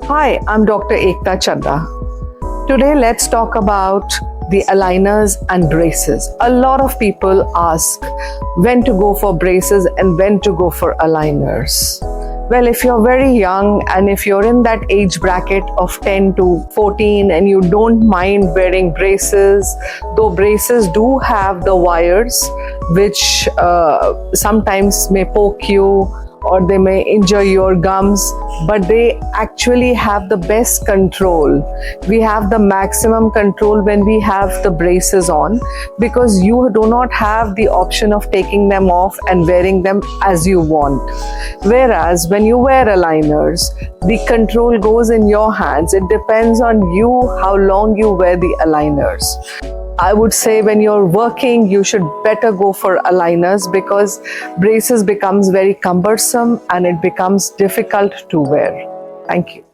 Hi, I'm Dr. Ekta Chadda. Today, let's talk about the aligners and braces. A lot of people ask when to go for braces and when to go for aligners. Well, if you're very young and if you're in that age bracket of 10 to 14 and you don't mind wearing braces, though braces do have the wires which sometimes may poke you or they may injure your gums, but they actually have the best control. We have the maximum control when we have the braces on, because you do not have the option of taking them off and wearing them as you want. Whereas when you wear aligners, the control goes in your hands. It depends on you how long you wear the aligners. I would say when you're working, you should better go for aligners, because braces becomes very cumbersome and it becomes difficult to wear. Thank you.